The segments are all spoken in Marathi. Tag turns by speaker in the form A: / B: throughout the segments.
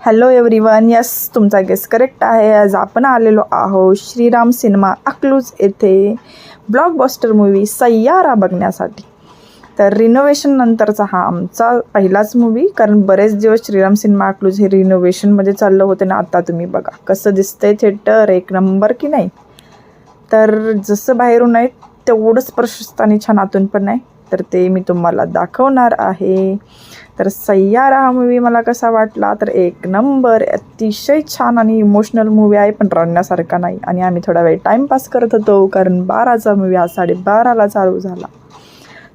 A: हॅलो एव्हरीवन, यस तुमचा गेस करेक्ट आहे. आज आपण आलेलो आहोत श्रीराम सिनेमा अकलूज येथे ब्लॉकबस्टर मूवी सय्यारा बघण्यासाठी. तर रिनोव्हेशन नंतरचा हा आमचा पहिलाच मूवी, कारण बरेच दिवस श्रीराम सिनेमा अकलूज हे रिनोव्हेशनमध्ये चाललं होतं ना. आता तुम्ही बघा कसं दिसतंय थिएटर, एक नंबर की नाही. तर जसं बाहेरून आहे तेवढंच प्रशस्त आणि छान आतून पण आहे, तर ते मी तुम्हाला दाखवणार आहे. तर सय्यारा हा मूवी मला कसा वाटला, तर एक नंबर, अतिशय छान आणि इमोशनल मूवी आहे, पण रडण्यासारखा नाही. आणि आम्ही थोडा वेळ टाईमपास करत होतो, कारण 12चा मूवी आज 12:30ला चालू झाला.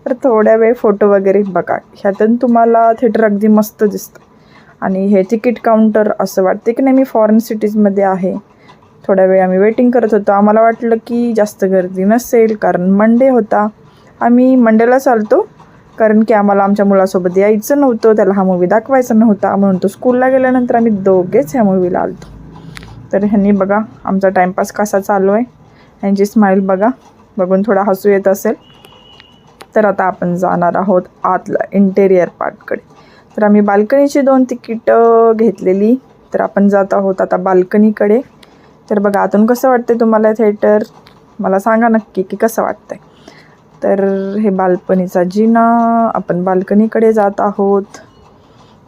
A: तर थोड्या वेळ फोटो वगैरे बघा, ह्यातून तुम्हाला थिएटर अगदी मस्त दिसतं. आणि हे तिकीट काउंटर असं वाटते की नाही मी फॉरेन सिटीजमध्ये आहे. थोड्या वेळ आम्ही वेटिंग करत होतो. आम्हाला वाटलं की जास्त गर्दी नसेल, कारण मंडे होता. आम्ही मंडेला चालतो, कारण की आम्हाला आमच्या मुलासोबत यायचं नव्हतं, त्याला हा मूवी दाखवायचा नव्हता, म्हणून तो स्कूलला गेल्यानंतर आम्ही दोघेच ह्या मूवीला आलतो. तर ह्यांनी बघा आमचा टाईमपास कसा चालू आहे, ह्यांची स्माईल बघा, बघून थोडा हसू येत असेल. तर आता आपण जाणार आहोत आतला इंटेरियर पार्टकडे. तर आम्ही बाल्कनीची 2 तिकीटं घेतलेली, तर आपण जात आहोत आता बाल्कनीकडे. तर बघा आतून कसं वाटतं तुम्हाला थिएटर, मला सांगा नक्की की कसं वाटतंय. तर हे बाल्कनीचा जिना, आपण बाल्कनीकडे जात आहोत.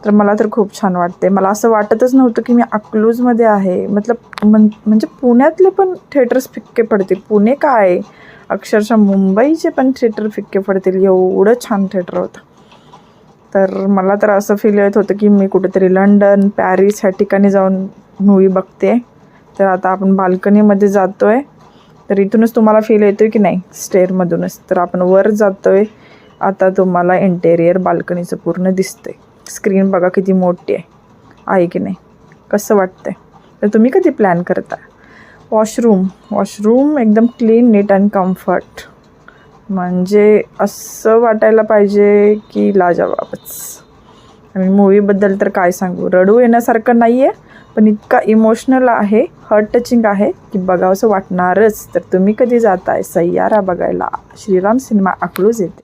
A: तर मला तर खूप छान वाटते. मला असं वाटतच नव्हतं की मी अकलूजमध्ये आहे. म्हणजे पुण्यातले पण थिएटर्स फिक्के पडतील. पुणे काय, अक्षरशः मुंबईचे पण थिएटर फिक्के पडतील, एवढं छान थिएटर होतं. तर मला तर असं फील येत होतं की मी कुठेतरी लंडन, पॅरिस ह्या ठिकाणी जाऊन मूवी बघते. तर आता आपण बाल्कनीमध्ये जातो आहे. तर इथूनच तुम्हाला फील येतो आहे की नाही, स्टेअरमधूनच. तर आपण वर जातो आहे. आता तुम्हाला इंटेरियर बाल्कनीचं पूर्ण दिसतं आहे. स्क्रीन बघा किती मोठी आहे की नाही, कसं वाटतंय. तर तुम्ही कधी प्लॅन करता. वॉशरूम एकदम क्लीन, नीट अँड कम्फर्ट, म्हणजे असं वाटायला पाहिजे की लाजवाबच. आणि मूवीबद्दल तर काय सांगू, रडू येण्यासारखं नाही आहे, पण इतका इमोशनल आहे, हार्ट टचिंग आहे की बघावंसं वाटणारच. तर तुम्ही कधी जाताय सय्यारा बघायला श्रीराम सिनेमा अकलूज येथे.